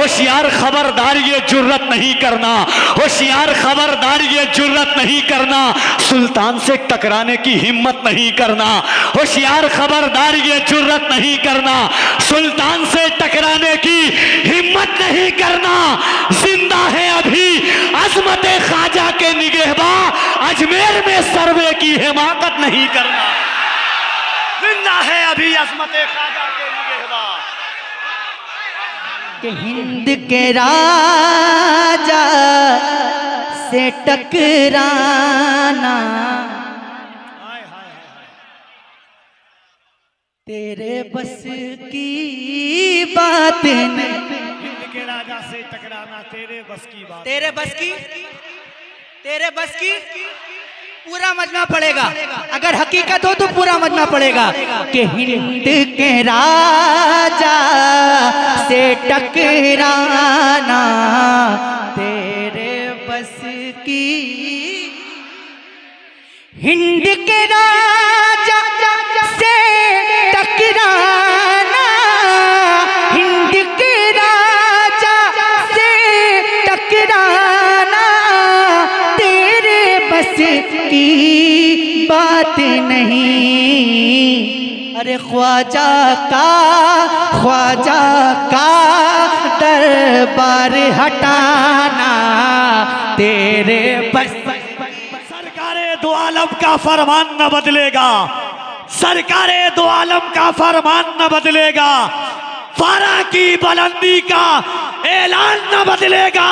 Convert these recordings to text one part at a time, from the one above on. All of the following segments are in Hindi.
होशियार खबरदार ये जुर्रत नहीं करना, होशियार खबरदार ये जुर्रत नहीं करना, सुल्तान से टकराने की हिम्मत नहीं करना, होशियार खबरदार ये जुर्रत नहीं करना, सुल्तान से टकराने की हिम्मत नहीं करना। जिंदा है अभी अजमत ख्वाजा के निगहबा, अजमेर में सर्वे की हिमाकत नहीं करना। जिंदा है अभी अजमत ख्वाजा के निगहबा, कि हिंद के राजा से टकराना तेरे बस की बात नहीं। हिंद के राजा से टकराना तेरे बस की बात, तेरे बस की पूरा मजमा पड़ेगा। अगर हकीकत हो तो पूरा मजमा पड़ेगा कि हिंद के राजा से टकराना तेरे बस की। हिंद के राजा से टकराना, हिंद के राजा से टकराना तेरे बस की बात नहीं। अरे ख्वाजा का दरबार हटाना तेरे बस। सरकारे दो आलम का फरमान न बदलेगा, सरकारे दो आलम का फरमान न बदलेगा, फारा की बुलंदी का ऐलान न बदलेगा।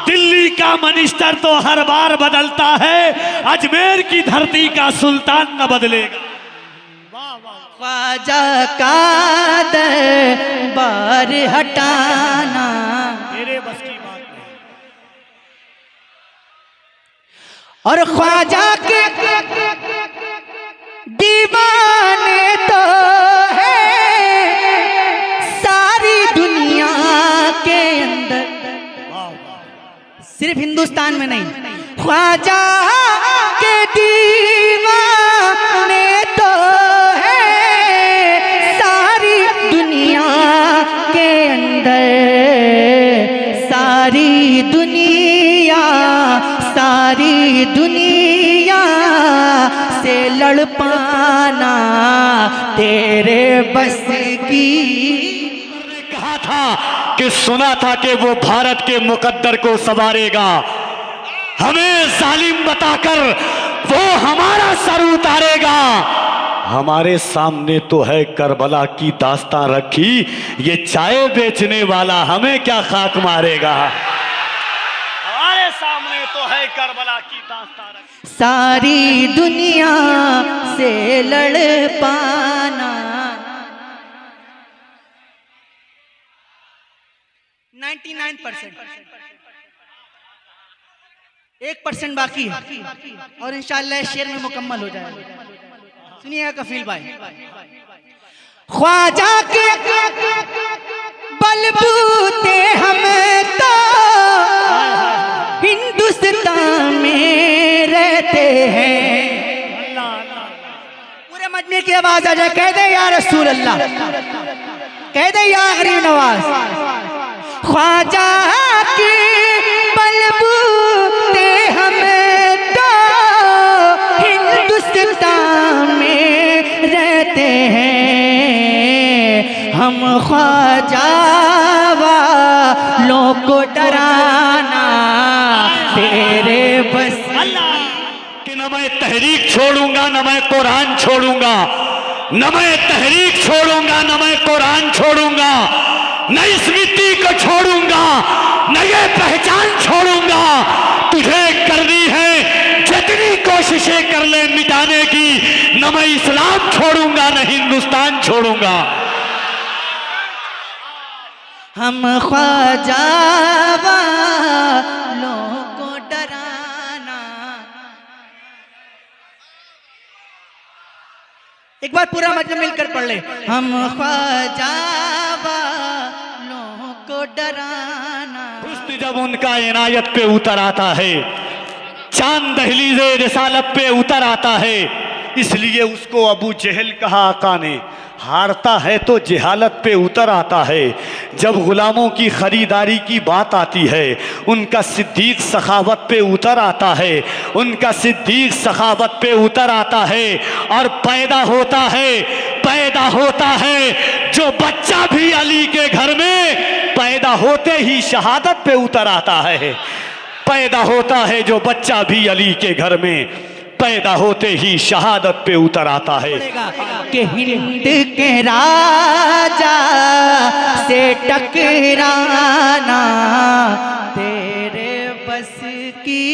दिल्ली का मिनिस्टर तो हर बार बदलता है, अजमेर की धरती का सुल्तान न बदलेगा। ख्वाजा का दरबार हटाना तेरे बस की बात नहीं। और ख्वाजा के दीवाने तो है सारी दुनिया के अंदर, सिर्फ हिंदुस्तान में नहीं। ख्वाजा के दीवाने तो है सारी दुनिया के अंदर, सारी दुनिया से लड़ पाना तेरे बस की। कहा था कि सुना था कि वो भारत के मुकद्दर को संवारेगा, हमें जालिम बताकर वो हमारा सर उतारेगा। हमारे सामने तो है करबला की दास्तां रखी, ये चाय बेचने वाला हमें क्या खाक मारेगा। हमारे सामने तो है करबला की दास्तां रखी, सारी दुनिया से लड़ पाना। 99%, 1% बाकी है और इंशाअल्लाह शेर में मुकम्मल हो जाएगा। सुनिएगा कफील भाई। ख्वाजा के बलबूते हम तो हिंदुस्तान में रहते हैं। पूरे मजमे की आवाज आ जाए, कह दे या रसूल अल्लाह, कह दे या गरीब नवाज। ख्वाजा की बलबूते हम तो हिंदुस्तान में रहते हैं। हम ख्वाजा वालों को डराना तेरे बस। कि न मैं तहरीक छोड़ूंगा न मैं कुरान छोड़ूंगा, न मैं तहरीक छोड़ूंगा न मैं कुरान छोड़ूंगा, न इस मिट्टी को छोड़ूंगा न ये पहचान छोड़ूंगा। तुझे करनी है जितनी कोशिशें कर ले मिटाने की, न मैं इस्लाम छोड़ूंगा न हिंदुस्तान छोड़ूंगा। हम ख्वाजा वालों को डराना। एक बार पूरा मतलब मिलकर पढ़ ले। हम ख्वाजा वालों को डराना। हुस्न जब उनका इनायत पे उतर आता है, चांद दहलीज़े रिसालत पे उतर आता है, इसलिए उसको अबू जहल कहा आका ने। हारता है तो जहालत पे उतर आता है। जब गुलामों की खरीदारी की बात आती है, उनका सिद्दीक सखावत पे उतर आता है, उनका सिद्दीक सखावत पे उतर आता है और पैदा होता है जो बच्चा भी अली के घर में पैदा होते ही शहादत पे उतर आता है। पैदा होता है जो बच्चा भी अली के घर में पैदा होते ही शहादत पे उतर आता है। कि हिंद के राजा से टकराना तेरे बस की,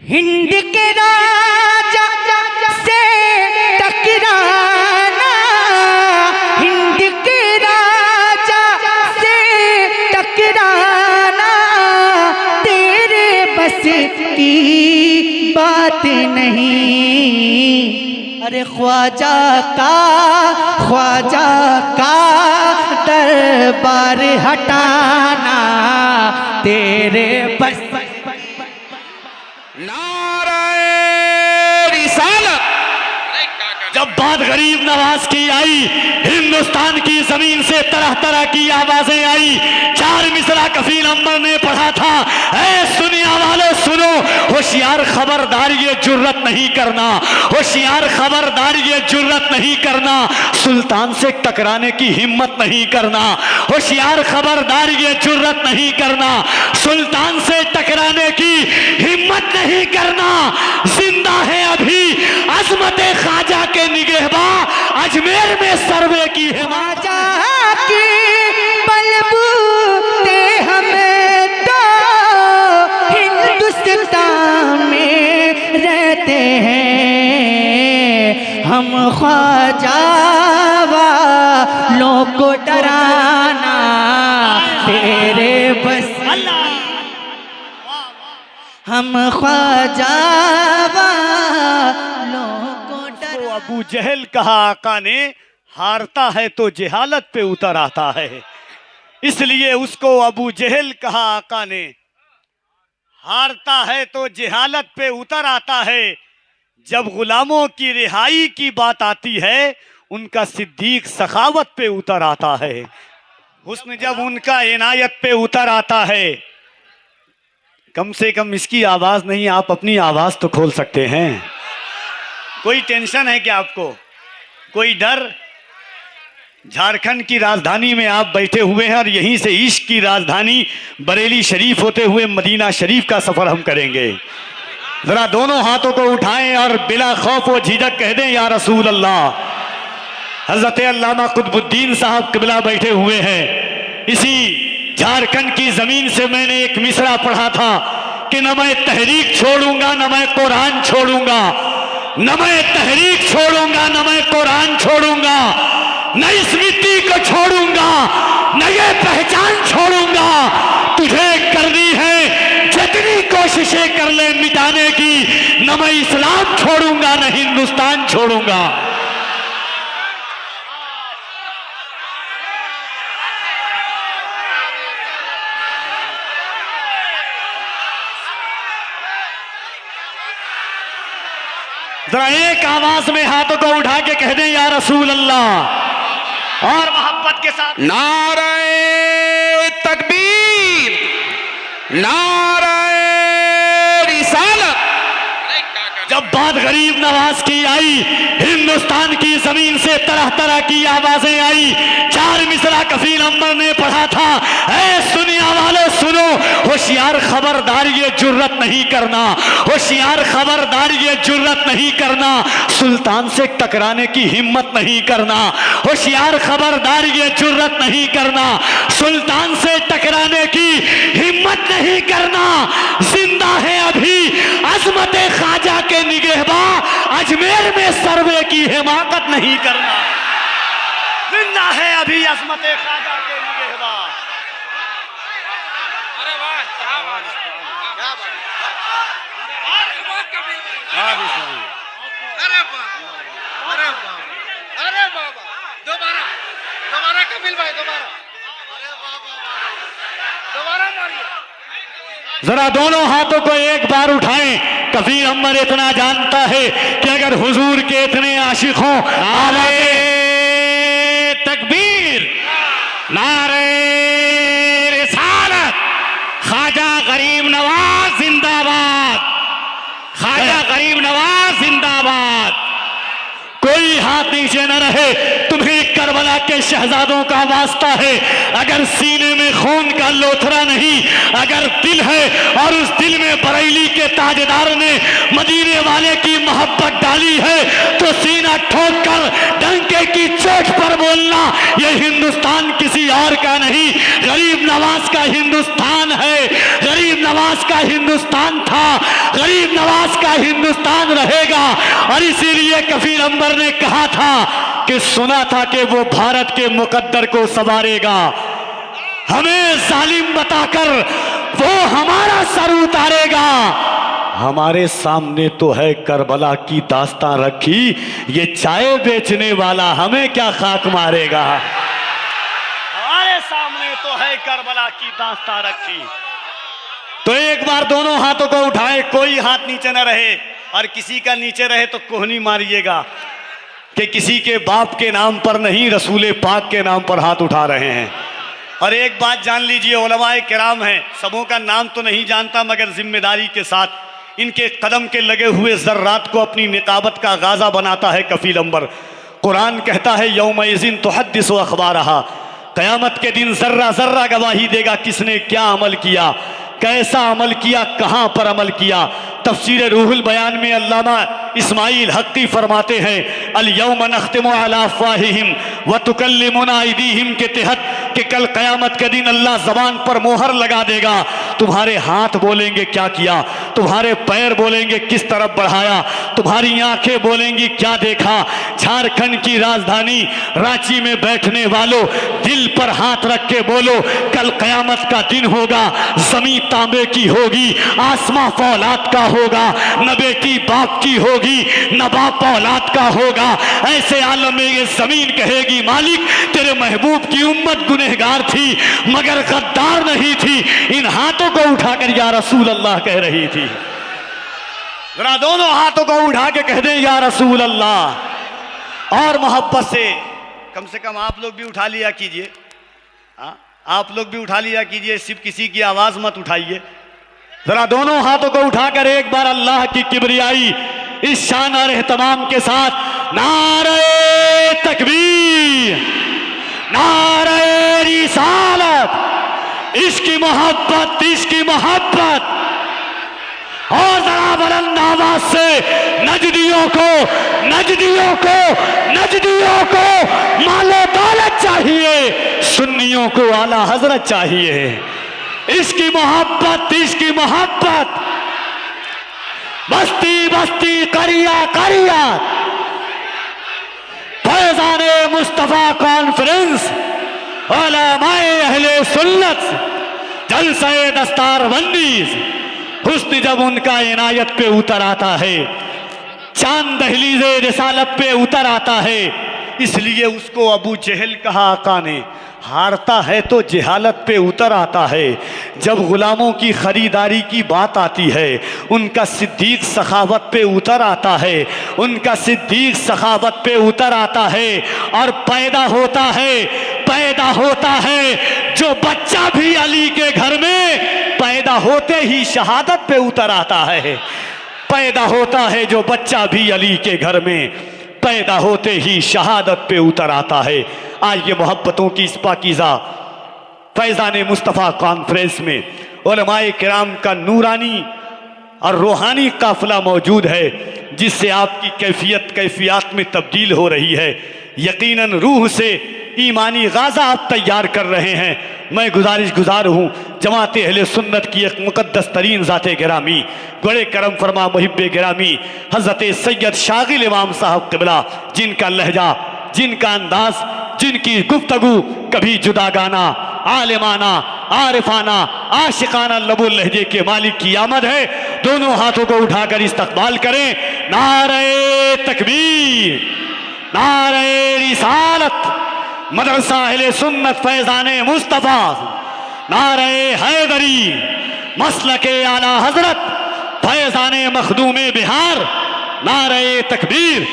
हिंद के राजा से टकराना, हिंद के राजा से टकराना तेरे बस की बात नहीं। अरे ख्वाजा का दरबार हटाना तेरे बस। जब बात गरीब नवाज की आई, हिंदुस्तान की जमीन से तरह तरह की आवाजें आई। 4 मिसरा कफील अम्बर ने पढ़ा था, ऐ सुनिया वालों सुनो, होशियार खबरदार ये जुर्रत नहीं करना, होशियार खबरदार ये जुर्रत नहीं करना, सुल्तान से टकराने की हिम्मत नहीं करना, होशियार खबरदार ये जुर्रत नहीं करना, सुल्तान से टकराने की हिम्मत नहीं करना। जिंदा है अभी अजमत ख्वाजा के निगहबा, अजमेर में सर्वे की ख्वाजा की बलबूते हमें तो हिंदुस्तान में रहते हैं, हम ख्वाजा वालों को डराना तेरे बस। हम ख्वाजा वालों को डराना। अबू जहल कहा आका ने, हारता है तो जहालत पे उतर आता है, इसलिए उसको अबू जहल कहा आका ने। हारता है तो जहालत पे उतर आता है। जब गुलामों की रिहाई की बात आती है, उनका सिद्दीक सखावत पे उतर आता है। हुस्न जब उनका इनायत पे उतर आता है, कम से कम इसकी आवाज नहीं, आप अपनी आवाज तो खोल सकते हैं। कोई टेंशन है क्या आपको? कोई डर? झारखंड की राजधानी में आप बैठे हुए हैं और यहीं से इश्क की राजधानी बरेली शरीफ होते हुए मदीना शरीफ का सफर हम करेंगे। जरा दोनों हाथों को उठाएं और बिला खौफ व झिझक कह दें, या रसूल अल्लाह। हजरत अल्लामा कुतुबुद्दीन साहब किबला बैठे हुए हैं। इसी झारखंड की जमीन से मैंने एक मिसरा पढ़ा था कि न मैं तहरीक छोड़ूंगा, न मैं कुरान छोड़ूंगा, न मैं तहरीक छोड़ूंगा, न मैं कुरान छोड़ूंगा, न इस मिट्टी को छोड़ूंगा, न ये पहचान छोड़ूंगा। तुझे करनी है जितनी कोशिशें कर ले मिटाने की, न मैं इस्लाम छोड़ूंगा, न हिंदुस्तान छोड़ूंगा। जरा एक आवाज में हाथों को उठा के कह दें, या रसूल अल्लाह, और मोहब्बत के साथ नारे तकबीर, नारे रिसालत। जब बात गरीब नवाज की आई, हिंदुस्तान की जमीन से तरह तरह की आवाजें आई। 4 मिसरा कफील अम्बर ने पढ़ा था, ऐ सुनिया वालों सुनो, होशियार खबरदार ये जुर्रत नहीं करना, होशियार खबरदार ये जुर्रत नहीं करना, सुल्तान से टकराने की हिम्मत नहीं करना, होशियार खबरदार ये जुर्रत नहीं करना, सुल्तान से टकराने की हिम्मत नहीं करना। जिंदा है अभी अजमत ख्वाजा के निगहबा, अजमेर में सर्वे की हिमाकत नहीं करना। जिंदा है अभी अजमत ख्वाजा के निगहबा। अरे वाह, क्या बात है, क्या बात है। अरे वाह, अरे वाह, अरे बाबा, दोबारा दोबारा कपिल भाई, दोबारा, अरे वाह, दोबारा मारिए। जरा दोनों हाथों को एक बार उठाएं, कफीर अम्बर इतना जानता है कि अगर हुजूर के इतने आशिक हों, नारे तकबीर, नारे रिसालत, ख्वाजा गरीब नवाज जिंदाबाद, ख्वाजा गरीब नवाज जिंदाबाद। कोई हाथ नीचे न रहे, तुम्हें करबला के शहजादों का वास्ता है। अगर सीने में खून का लोथरा नहीं, अगर दिल है और उस दिल में बरेली के ताजदार ने मदीने वाले की मोहब्बत डाली है, तो सीना ठोक कर डंके की चोट पर बोलना, ये हिंदुस्तान किसी और का नहीं, गरीब नवाज का हिंदुस्तान है। गरीब नवाज का हिंदुस्तान था, गरीब नवाज का हिंदुस्तान रहेगा। और इसीलिए कफील अंबर ने कहा था कि सुना था कि वो भारत के मुकद्दर को संवारेगा। हमें जालिम बताकर वो हमारा सर उतारेगा। हमारे सामने तो है करबला की दास्तां रखी, ये चाय बेचने वाला हमें क्या खाक मारेगा। हमारे सामने तो है करबला की दास्तां रखी। तो एक बार दोनों हाथों को उठाए, कोई हाथ नीचे न रहे, और किसी का नीचे रहे तो कोहनी मारिएगा कि किसी के बाप के नाम पर नहीं, रसूल पाक के नाम पर हाथ उठा रहे हैं। और एक बात जान लीजिए, उलमाए किराम हैं, सबों का नाम तो नहीं जानता, मगर जिम्मेदारी के साथ इनके कदम के लगे हुए ज़र्रात को अपनी निकाबत का गाज़ा बनाता है कफील अंबर। कुरान कहता है यौमइज़िन तुहद्दिसु अख़बारहा, क़यामत के दिन ज़र्रा ज़र्रा गवाही देगा किसने क्या अमल किया, कैसा अमल किया, कहाँ पर अमल किया। तफसीर रूहुल बयान में अल्लामा इस्माइल हक्की फरमाते हैं अल यौम नख्तिमु अला अफ़वाहिहिम व तुकल्लिमुना अयदीहिम के तहत कि कल क़यामत के दिन अल्लाह ज़बान पर मोहर लगा देगा। तुम्हारे हाथ बोलेंगे क्या किया, तुम्हारे पैर बोलेंगे किस तरफ बढ़ाया, तुम्हारी आंखें बोलेंगी क्या देखा। झारखंड की राजधानी रांची में बैठने वालों, दिल पर हाथ रख के बोलो, कल क़यामत का दिन होगा, ज़मीन तांबे की होगी, आसमां फौलाद का होगा, न बेटी बाप की होगी, न बाप औलाद का होगा। ऐसे आलम में ये जमीन कहेगी मालिक तेरे महबूब की उम्मत गुनहगार थी मगर गद्दार नहीं थी। इन हाथों को उठाकर या रसूल अल्लाह कह रही थी। जरा दोनों हाथों को उठा के कह दें या रसूल अल्लाह। और मोहब्बत से कम आप लोग भी उठा लिया कीजिए, आप लोग भी उठा लिया कीजिए, सिर्फ किसी की आवाज मत उठाइए। जरा दोनों हाथों को उठाकर एक बार अल्लाह की किबरियाई इस शान और एहतमाम के साथ नारे तकबीर, नारे रिसालत, इसकी मोहब्बत, इसकी मोहब्बत। और जरा बुलंद आवाज से नजदियों को, नजदियों को, नजदियों को मालो दौलत चाहिए, सुन्नियों को आला हजरत चाहिए। इसकी मोहब्बत, इसकी मोहब्बत। बस्ती बस्ती करिया करिया फैज़ाने मुस्तफ़ा कॉन्फ्रेंस उलमाए अहले सुन्नत जलसे दस्तारबंदी। हुस्न जब उनका इनायत पे उतर आता है, चांद दहलीज़े रिसालत पे उतर आता है, इसलिए उसको अबू जहल कहा आका ने। हारता है तो जहालत पे उतर आता है। जब गुलामों की खरीदारी की बात आती है, उनका सिद्दीक सखावत पे उतर आता है, उनका सिद्दीक सखावत पे उतर आता है। और पैदा होता है, पैदा होता है जो बच्चा भी अली के घर में पैदा होते ही शहादत पे उतर आता है। पैदा होता है जो बच्चा भी अली के घर में पैदा होते ही शहादत पे उतर आता है। आज ये मोहब्बतों की इस पाकीज़ा फैज़ाने मुस्तफ़ा कॉन्फ्रेंस में उलमाए किराम का नूरानी और रूहानी काफ़िला मौजूद है, जिससे आपकी कैफियत में तब्दील हो रही है। यकीनन रूह से ईमानी गाज़ा आप तैयार कर रहे हैं। मैं गुजार हूँ जमात अहले सुन्नत की एक मुक़द्दस तरीन ज़ाते गिरामी, बड़े करम फरमा मुहिब्बे गिरामी हज़रत सैयद शागिल इमाम साहब क़िबला, जिनका लहजा, जिनका अंदाज़, जिनकी गुफ्तगू कभी जुदा गाना, आलिमाना, आरिफाना, आशिकाना लबुल लहजे के मालिक की आमद है। दोनों हाथों को उठाकर इस्तक़बाल करें। नारे तकबीर, नारे रिसालत, मदरसा अहले सुन्नत फैज़ाने मुस्तफ़ा, नारे हैदरी, मसलके आला हजरत फैजाने मखदूमे बिहार, नारे तकबीर,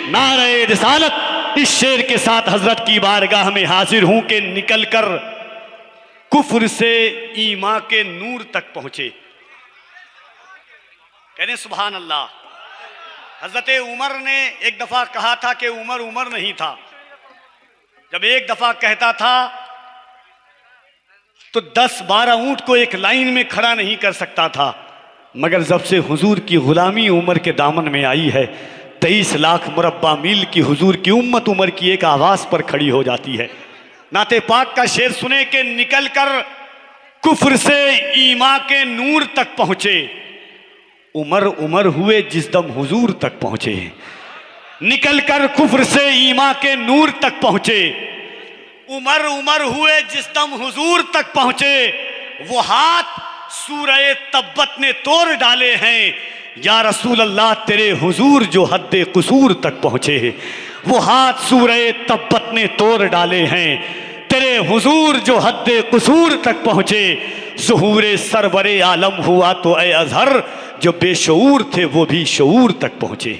नारे रिसालत। इस शेर के साथ हजरत की बारगाह में हाजिर हूं कि निकलकर कुफ्र से ईमान के नूर तक पहुंचे। कहने सुभान अल्लाह। हजरत उमर ने एक दफा कहा था कि उमर उमर नहीं था। जब एक दफा कहता था तो 10-12 ऊंट को एक लाइन में खड़ा नहीं कर सकता था, मगर जब से हुजूर की गुलामी उमर के दामन में आई है, 23 लाख मुरब्बा मील की हुजूर की उम्मत उमर की एक आवाज पर खड़ी हो जाती है। नाते पाक का शेर सुने कि निकल कर कुफ्र से ईमान के नूर तक पहुंचे, उमर उमर हुए जिस दम हुजूर तक पहुंचे। निकल कर कुफ्र से ईमान के नूर तक पहुंचे, उमर उमर हुए जिस दम हुजूर तक पहुंचे। वो हाथ सूरह तब्बत ने तोड़ डाले हैं, या रसूल अल्लाह तेरे हुजूर जो हद्दे कुसूर तक पहुंचे। वो हाथ सूरह तब्बत ने तोड़ डाले हैं, तेरे हुजूर जो हद्दे कुसूर तक पहुंचे। ज़ुहूर सरवरे आलम हुआ तो ए अजहर, जो बेशऊर थे वो भी शऊर तक पहुंचे।